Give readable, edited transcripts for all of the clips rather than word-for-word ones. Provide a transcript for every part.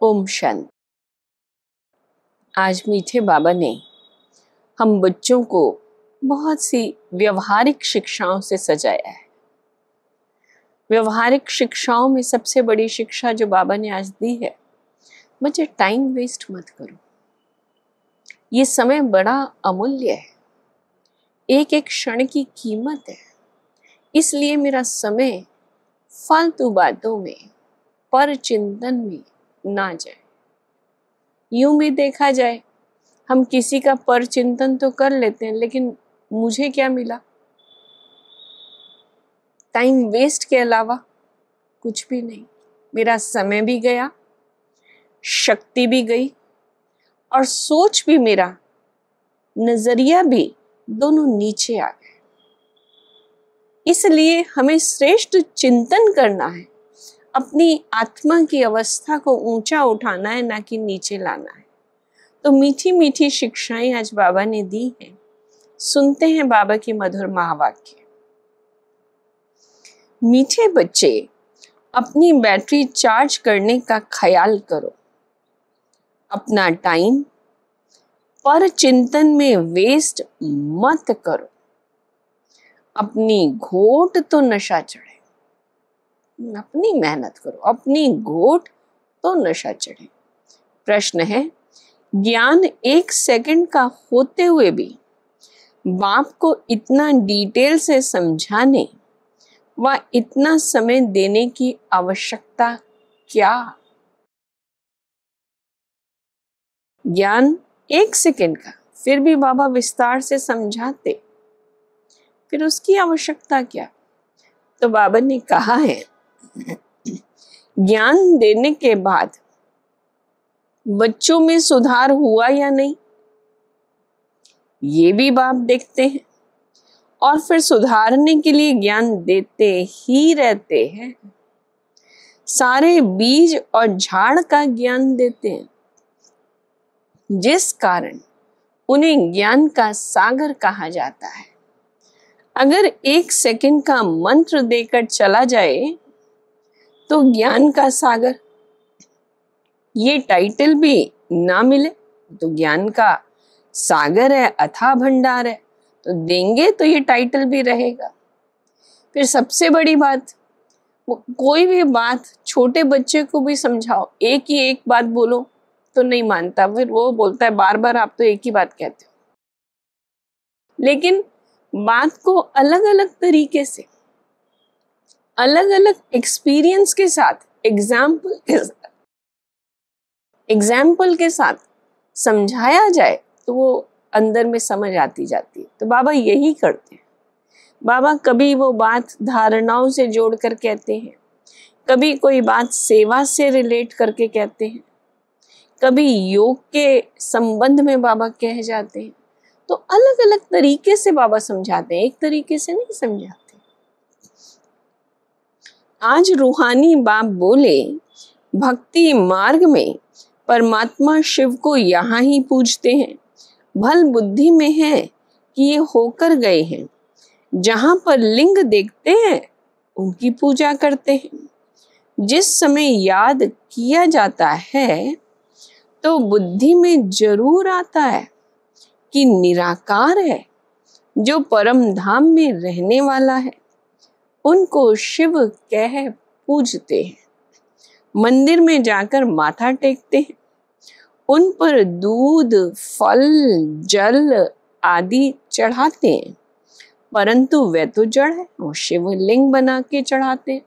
ओम शांति। आज मीठे बाबा ने हम बच्चों को बहुत सी व्यवहारिक शिक्षाओं से सजाया है। व्यवहारिक शिक्षाओं में सबसे बड़ी शिक्षा जो बाबा ने आज दी है, बच्चे टाइम वेस्ट मत करो। ये समय बड़ा अमूल्य है, एक एक क्षण की कीमत है। इसलिए मेरा समय फालतू बातों में, पर चिंतन में ना जाए। यूं भी देखा जाए, हम किसी का पर चिंतन तो कर लेते हैं, लेकिन मुझे क्या मिला? टाइम वेस्ट के अलावा कुछ भी नहीं। मेरा समय भी गया, शक्ति भी गई, और सोच भी, मेरा नजरिया भी, दोनों नीचे आ गए। इसलिए हमें श्रेष्ठ चिंतन करना है, अपनी आत्मा की अवस्था को ऊंचा उठाना है, ना कि नीचे लाना है। तो मीठी मीठी शिक्षाएं आज बाबा ने दी हैं। सुनते हैं बाबा के मधुर महावाक्य। मीठे बच्चे, अपनी बैटरी चार्ज करने का ख्याल करो। अपना टाइम पर चिंतन में वेस्ट मत करो। अपनी घोट तो नशा चढ़े। अपनी मेहनत करो, अपनी घोट तो नशा चढ़े। प्रश्न है, ज्ञान 1 सेकंड का होते हुए भी बाप को इतना डिटेल से समझाने व इतना समय देने की आवश्यकता क्या? ज्ञान 1 सेकंड का, फिर भी बाबा विस्तार से समझाते, फिर उसकी आवश्यकता क्या? तो बाबा ने कहा है, ज्ञान देने के बाद बच्चों में सुधार हुआ या नहीं, ये भी बाप देखते हैं, और फिर सुधारने के लिए ज्ञान देते ही रहते हैं। सारे बीज और झाड़ का ज्ञान देते हैं, जिस कारण उन्हें ज्ञान का सागर कहा जाता है। अगर 1 सेकंड का मंत्र देकर चला जाए तो ज्ञान का सागर, ये टाइटल भी ना मिले तो ज्ञान का सागर है, अथाह भंडार है, तो देंगे तो ये टाइटल भी रहेगा। फिर सबसे बड़ी बात, कोई भी बात छोटे बच्चे को भी समझाओ, एक ही एक बात बोलो तो नहीं मानता, फिर वो बोलता है बार बार आप तो एक ही बात कहते हो। लेकिन बात को अलग अलग तरीके से, अलग अलग एक्सपीरियंस के साथ, एग्जाम्पल के साथ समझाया जाए तो वो अंदर में समझ आती जाती है। तो बाबा यही करते हैं। बाबा कभी वो बात धारणाओं से जोड़कर कहते हैं, कभी कोई बात सेवा से रिलेट करके कहते हैं, कभी योग के संबंध में बाबा कह जाते हैं। तो अलग अलग तरीके से बाबा समझाते हैं, एक तरीके से नहीं समझाते। आज रूहानी बाप बोले, भक्ति मार्ग में परमात्मा शिव को यहाँ ही पूजते हैं। भल बुद्धि में है कि ये होकर गए हैं, जहां पर लिंग देखते हैं उनकी पूजा करते हैं। जिस समय याद किया जाता है तो बुद्धि में जरूर आता है कि निराकार है, जो परम धाम में रहने वाला है, उनको शिव कह पूजते हैं। मंदिर में जाकर माथा टेकते हैं, उन पर दूध, फल, जल आदि चढ़ाते हैं, परंतु वे तो जड़ है, वो शिवलिंग बना के चढ़ाते हैं।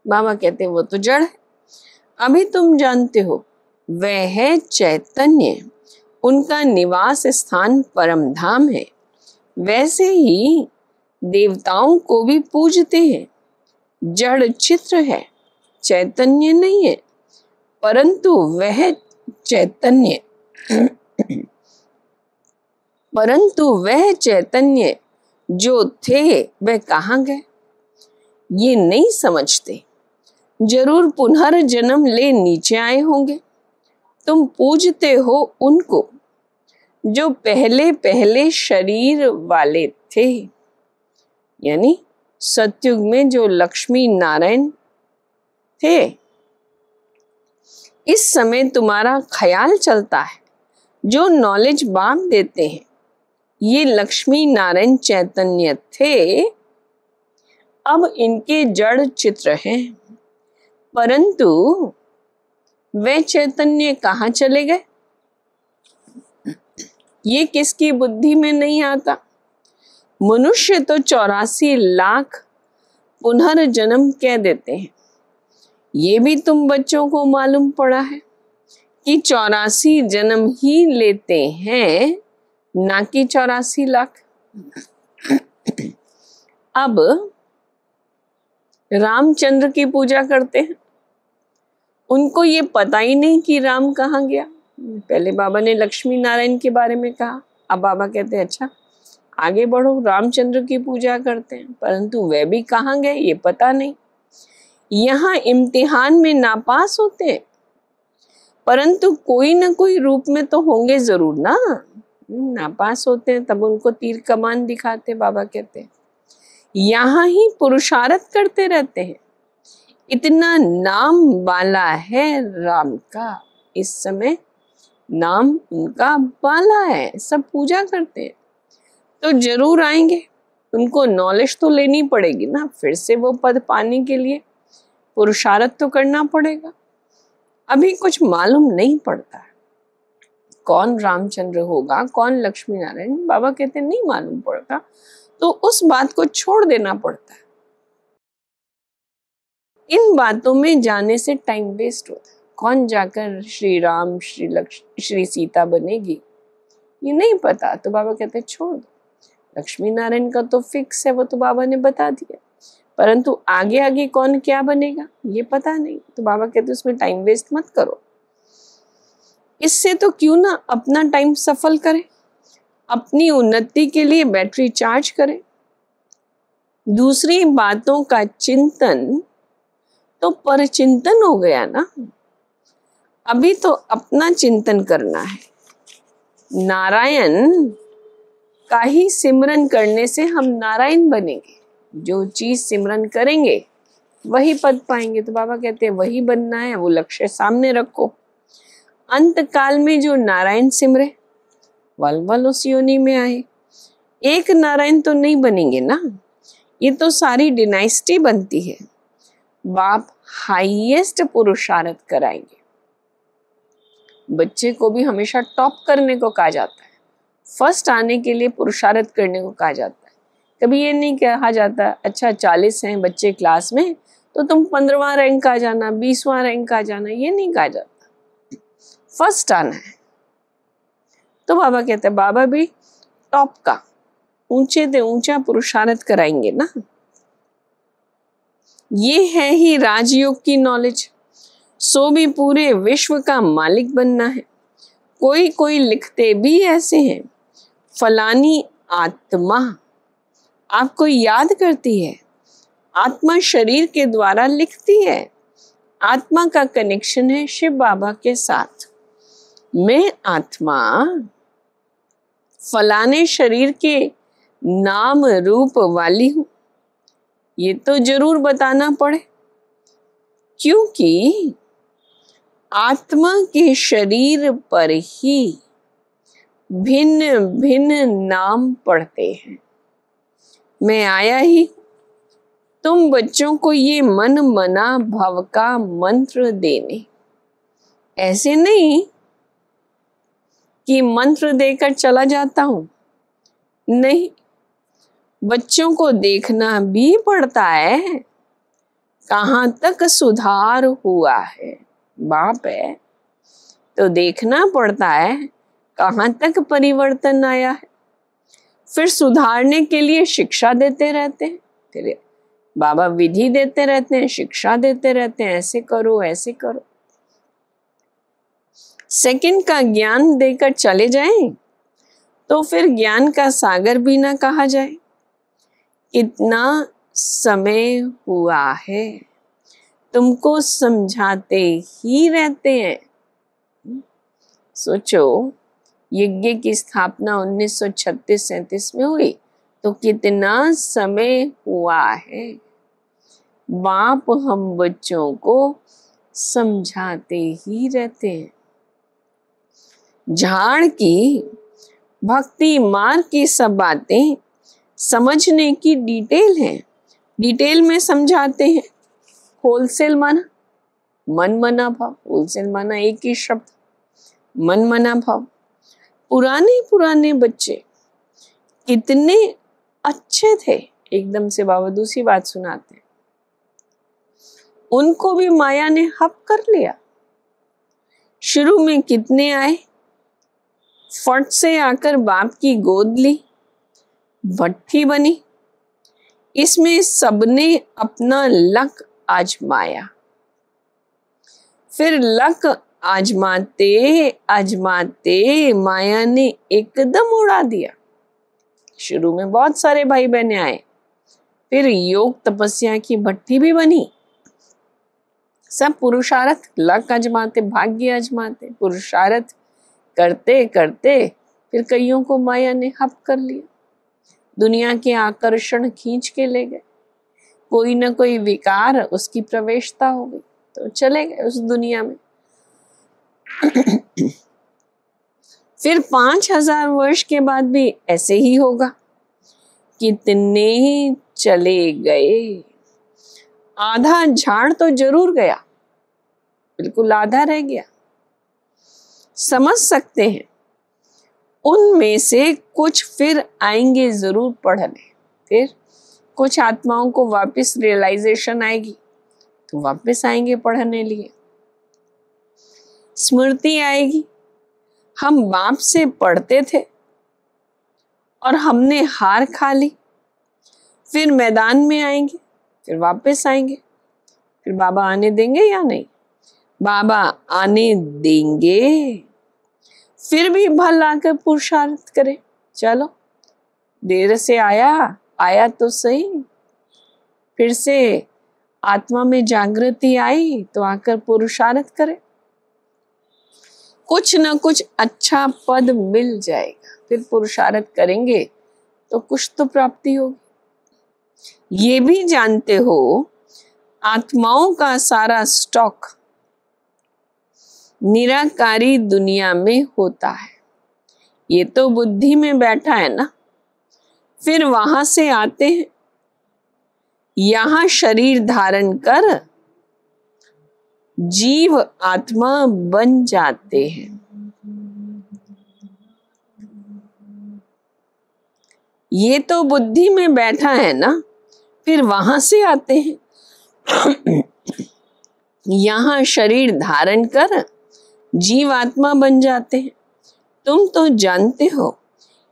बाबा कहते हैं वो तो जड़ है, अभी तुम जानते हो वह है चैतन्य, उनका निवास स्थान परम धाम है। वैसे ही देवताओं को भी पूजते हैं, जड़ चित्र है, चैतन्य नहीं है, परंतु वह चैतन्य जो थे वह कहाँ गए, ये नहीं समझते। जरूर पुनर्जन्म ले नीचे आए होंगे। तुम पूजते हो उनको जो पहले पहले शरीर वाले थे, यानी सतयुग में जो लक्ष्मी नारायण थे, इस समय तुम्हारा ख्याल चलता है, जो नॉलेज बाप देते हैं ये लक्ष्मी नारायण चैतन्य थे, अब इनके जड़ चित्र हैं, परंतु वे चैतन्य कहाँ चले गए, ये किसकी बुद्धि में नहीं आता। मनुष्य तो 84 लाख पुनर्जन्म कह देते हैं, ये भी तुम बच्चों को मालूम पड़ा है कि 84 जन्म ही लेते हैं, ना कि 84 लाख। अब रामचंद्र की पूजा करते हैं, उनको ये पता ही नहीं कि राम कहाँ गया। पहले बाबा ने लक्ष्मी नारायण के बारे में कहा, अब बाबा कहते हैं अच्छा आगे बढ़ो, रामचंद्र की पूजा करते हैं, परंतु वे भी कहाँ गए ये पता नहीं। यहाँ इम्तिहान में नापास होते हैं, परंतु कोई ना कोई रूप में तो होंगे जरूर ना। नापास होते हैं तब उनको तीर कमान दिखाते, बाबा कहते हैं यहाँ ही पुरुषार्थ करते रहते हैं। इतना नाम बाला है राम का, इस समय नाम उनका बाला है, सब पूजा करते हैं, तो जरूर आएंगे। उनको नॉलेज तो लेनी पड़ेगी ना, फिर से वो पद पाने के लिए पुरुषार्थ तो करना पड़ेगा। अभी कुछ मालूम नहीं पड़ता है कौन रामचंद्र होगा, कौन लक्ष्मी नारायण, बाबा कहते नहीं मालूम पड़ता, तो उस बात को छोड़ देना पड़ता है। इन बातों में जाने से टाइम वेस्ट होता है। कौन जाकर श्री राम श्री सीता बनेगी ये नहीं पता, तो बाबा कहते छोड़ दो। लक्ष्मी नारायण का तो फिक्स है, वो तो बाबा ने बता दिया, परंतु आगे आगे कौन क्या बनेगा ये पता नहीं, तो बाबा कहते उसमें टाइम वेस्ट मत करो। इससे तो क्यों ना अपना टाइम सफल करें, अपनी उन्नति के लिए बैटरी चार्ज करें। दूसरी बातों का चिंतन तो परचिंतन हो गया ना, अभी तो अपना चिंतन करना है। नारायण का ही सिमरन करने से हम नारायण बनेंगे, जो चीज सिमरन करेंगे वही पद पाएंगे। तो बाबा कहते हैं वही बनना है, वो लक्ष्य सामने रखो। अंत काल में जो नारायण सिमरे वल उस योनि में आए। एक नारायण तो नहीं बनेंगे ना, ये तो सारी डिनाइस्टी बनती है। बाप हाईएस्ट पुरुषार्थ कराएंगे। बच्चे को भी हमेशा टॉप करने को कहा जाता है, फर्स्ट आने के लिए पुरुषार्थ करने को कहा जाता है। कभी ये नहीं कहा जाता अच्छा 40 हैं बच्चे क्लास में तो तुम 15वां रैंक आ जाना, 20वां रैंक आ जाना, ये नहीं कहा जाता, फर्स्ट आना है। तो बाबा कहते हैं बाबा भी टॉप का ऊंचे से ऊंचा पुरुषार्थ कराएंगे ना। ये है ही राजयोग की नॉलेज। सो भी पूरे विश्व का मालिक बनना है। कोई कोई लिखते भी ऐसे हैं, फलानी आत्मा आपको याद करती है, आत्मा शरीर के द्वारा लिखती है। आत्मा का कनेक्शन है शिव बाबा के साथ। मैं आत्मा फलाने शरीर के नाम रूप वाली हूं, ये तो जरूर बताना पड़े, क्योंकि आत्मा के शरीर पर ही भिन्न भिन्न नाम पढ़ते हैं। मैं आया ही तुम बच्चों को ये मन मना भव का मंत्र देने, ऐसे नहीं कि मंत्र देकर चला जाता हूं, नहीं, बच्चों को देखना भी पड़ता है कहाँ तक सुधार हुआ है। बाप है तो देखना पड़ता है कहाँ तक परिवर्तन आया है, फिर सुधारने के लिए शिक्षा देते रहते हैं। फिर बाबा विधि देते रहते हैं, शिक्षा देते रहते हैं, ऐसे करो ऐसे करो। सेकंड का ज्ञान देकर चले जाएं तो फिर ज्ञान का सागर भी ना कहा जाए। इतना समय हुआ है, तुमको समझाते ही रहते हैं। सोचो यज्ञ की स्थापना 1936-37 में हुई, तो कितना समय हुआ है। बाप हम बच्चों को समझाते ही रहते हैं। झाड़ की भक्ति मार्ग की सब बातें समझने की डिटेल है, डिटेल में समझाते हैं। होलसेल माना मन मना भाव, होलसेल माना एक ही शब्द मन मना भाव। पुराने पुराने बच्चे कितने अच्छे थे, एकदम से बाबा दूसरी बात सुनाते हैं। उनको भी माया ने हप कर लिया। शुरू में कितने आए, फट से आकर बाप की गोद ली, भट्ठी बनी। इसमें सबने अपना लक आजमाया। फिर लक आजमाते आजमाते माया ने एकदम उड़ा दिया। शुरू में बहुत सारे भाई बहने आए, फिर योग तपस्या की भट्ठी भी बनी। सब पुरुषार्थ, लक आजमाते, भाग्य आजमाते, पुरुषार्थ करते करते फिर कईयों को माया ने हप कर लिया। दुनिया के आकर्षण खींच के ले गए। कोई ना कोई विकार उसकी प्रवेशता हो गई तो चले गए उस दुनिया में। फिर 5000 वर्ष के बाद भी ऐसे ही होगा। कितने चले गए, आधा झाड़ तो जरूर गया, बिल्कुल आधा रह गया। समझ सकते हैं उनमें से कुछ फिर आएंगे जरूर पढ़ने। फिर कुछ आत्माओं को वापस रियलाइजेशन आएगी तो वापस आएंगे पढ़ने लिए। स्मृति आएगी, हम बाप से पढ़ते थे और हमने हार खा ली। फिर मैदान में आएंगे, फिर वापस आएंगे। फिर बाबा आने देंगे या नहीं? बाबा आने देंगे। फिर भी भल आकर पुरुषार्थ करे। चलो देर से आया तो सही। फिर से आत्मा में जागृति आई तो आकर पुरुषार्थ करे। कुछ न कुछ अच्छा पद मिल जाएगा। फिर पुरुषार्थ करेंगे तो कुछ तो प्राप्ति होगी। ये भी जानते हो आत्माओं का सारा स्टॉक निराकारी दुनिया में होता है। ये तो बुद्धि में बैठा है ना, फिर वहां से आते हैं, यहां शरीर धारण कर जीव आत्मा बन जाते हैं। ये तो बुद्धि में बैठा है ना, फिर वहां से आते हैं, यहां शरीर धारण कर जीव आत्मा बन जाते हैं। तुम तो जानते हो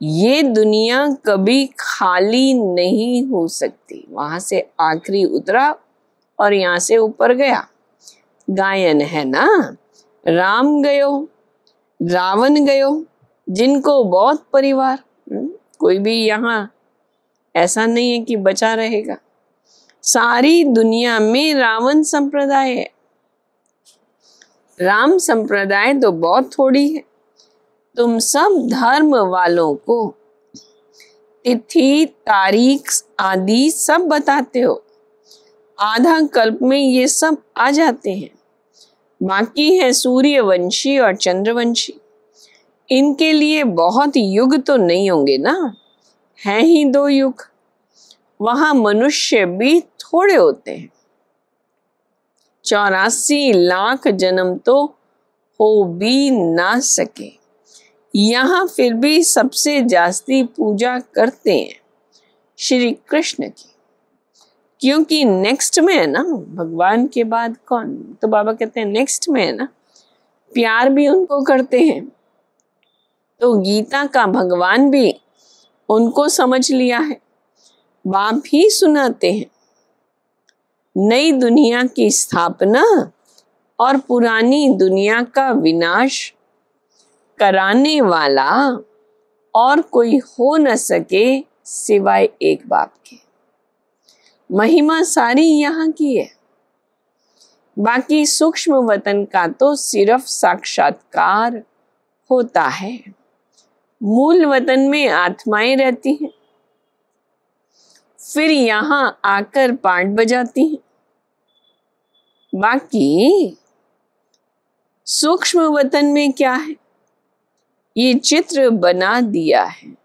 ये दुनिया कभी खाली नहीं हो सकती। वहां से आखिरी उतरा और यहां से ऊपर गया। गायन है ना, राम गयो रावण गयो, जिनको बहुत परिवार, कोई भी यहाँ ऐसा नहीं है कि बचा रहेगा। सारी दुनिया में रावण संप्रदाय है, राम संप्रदाय तो बहुत थोड़ी है। तुम सब धर्म वालों को तिथि तारीख आदि सब बताते हो। आधा कल्प में ये सब आ जाते हैं। बाकी है सूर्यवंशी और चंद्रवंशी, इनके लिए बहुत युग तो नहीं होंगे ना, हैं ही 2 युग। वहां मनुष्य भी थोड़े होते हैं। 84 लाख जन्म तो हो भी ना सके। यहाँ फिर भी सबसे जास्ती पूजा करते हैं श्री कृष्ण की, क्योंकि नेक्स्ट में है ना, भगवान के बाद कौन? तो बाबा कहते हैं नेक्स्ट में है ना, प्यार भी उनको करते हैं। तो गीता का भगवान भी उनको समझ लिया है, बाप ही सुनाते हैं। नई दुनिया की स्थापना और पुरानी दुनिया का विनाश कराने वाला और कोई हो न सके सिवाय एक बाप के। महिमा सारी यहाँ की है। बाकी सूक्ष्म वतन का तो सिर्फ साक्षात्कार होता है। मूल वतन में आत्माएं रहती हैं, फिर यहाँ आकर पाठ बजाती हैं। बाकी सूक्ष्म वतन में क्या है, ये चित्र बना दिया है,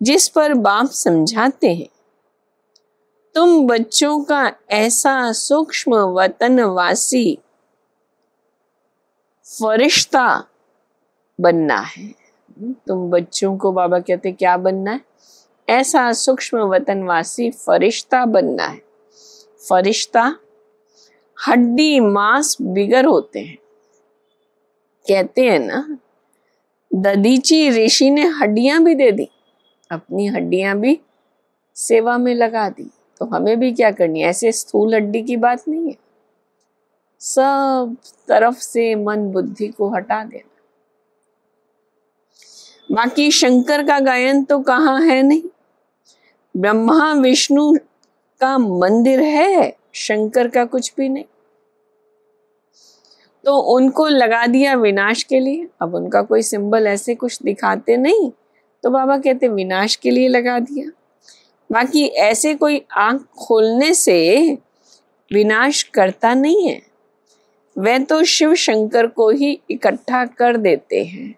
जिस पर बाप समझाते हैं तुम बच्चों का ऐसा सूक्ष्म वतनवासी फरिश्ता बनना है। तुम बच्चों को बाबा कहते क्या बनना है, ऐसा सूक्ष्म वतनवासी फरिश्ता बनना है। फरिश्ता हड्डी मांस बिगर होते हैं। कहते हैं ना, ददीची ऋषि ने हड्डियां भी दे दी, अपनी हड्डियां भी सेवा में लगा दी। तो हमें भी क्या करनी है, ऐसे स्थूल हड्डी की बात नहीं है, सब तरफ से मन बुद्धि को हटा देना। बाकी शंकर का गायन तो कहाँ है नहीं, ब्रह्मा विष्णु का मंदिर है, शंकर का कुछ भी नहीं। तो उनको लगा दिया विनाश के लिए। अब उनका कोई सिंबल ऐसे कुछ दिखाते नहीं, तो बाबा कहते विनाश के लिए लगा दिया। बाकी ऐसे कोई आंख खोलने से विनाश करता नहीं है, वह तो शिव शंकर को ही इकट्ठा कर देते हैं।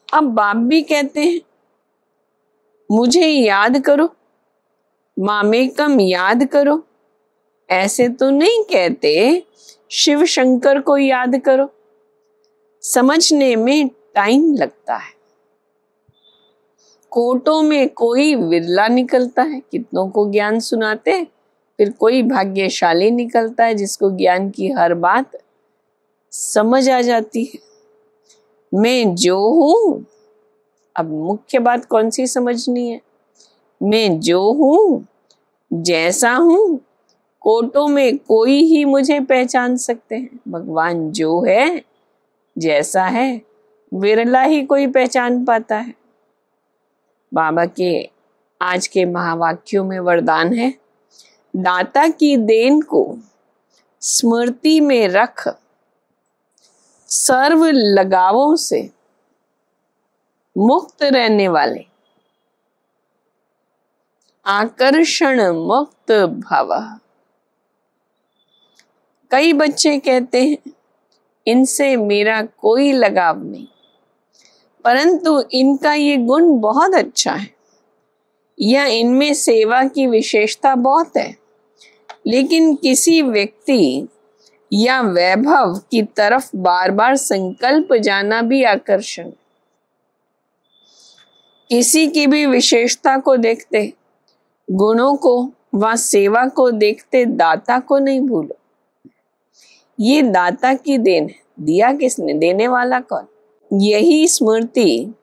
अब बाप भी कहते हैं मुझे याद करो, मामेकम याद करो। ऐसे तो नहीं कहते शिव शंकर को याद करो, समझने में टाइम लगता है। कोटों में कोई विरला निकलता है, कितनों को ज्ञान सुनाते, फिर कोई भाग्यशाली निकलता है जिसको ज्ञान की हर बात समझ आ जाती है। मैं जो हूं, अब मुख्य बात कौन सी समझनी है, मैं जो हूं जैसा हूं, कोटों में कोई ही मुझे पहचान सकते हैं। भगवान जो है जैसा है, विरला ही कोई पहचान पाता है। बाबा के आज के महावाक्यों में वरदान है, दाता की देन को स्मृति में रख, सर्व लगावों से मुक्त रहने वाले, आकर्षण मुक्त भव। कई बच्चे कहते हैं इनसे मेरा कोई लगाव नहीं, परंतु इनका ये गुण बहुत अच्छा है या इनमें सेवा की विशेषता बहुत है, लेकिन किसी व्यक्ति या वैभव की तरफ बार बार संकल्प जाना भी आकर्षण। किसी की भी विशेषता को देखते, गुणों को व सेवा को देखते दाता को नहीं भूलो। ये दाता की देन है, दिया किसने, देने वाला कौन। यही स्मृति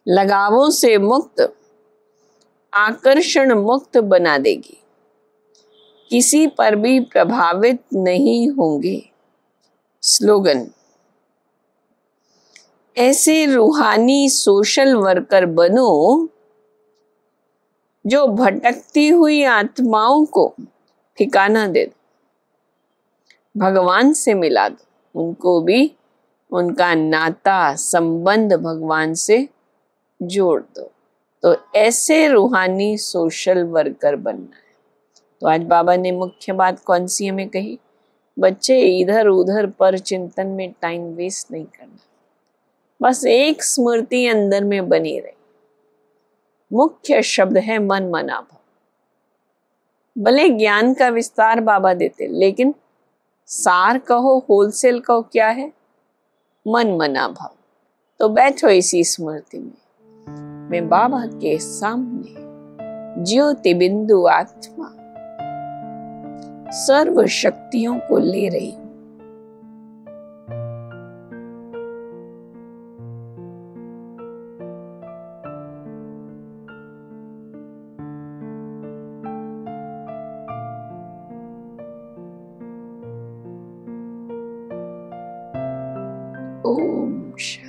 लगावों से मुक्त, आकर्षण मुक्त बना देगी, किसी पर भी प्रभावित नहीं होंगे। स्लोगन, ऐसे रूहानी सोशल वर्कर बनो जो भटकती हुई आत्माओं को ठिकाना दे दो, भगवान से मिला दो, उनको भी उनका नाता संबंध भगवान से जोड़ दो। तो ऐसे रूहानी सोशल वर्कर बनना है। तो आज बाबा ने मुख्य बात कौन सी हमें कही, बच्चे इधर उधर पर चिंतन में टाइम वेस्ट नहीं करना, बस एक स्मृति अंदर में बनी रहे। मुख्य शब्द है मन मना भाव। भले ज्ञान का विस्तार बाबा देते, लेकिन सार कहो, होलसेल कहो, क्या है, मन मना भाव। तो बैठो इसी स्मृति में, मैं बाबा के सामने ज्योति बिंदु आत्मा सर्व शक्तियों को ले रही हूं। ओम शांति।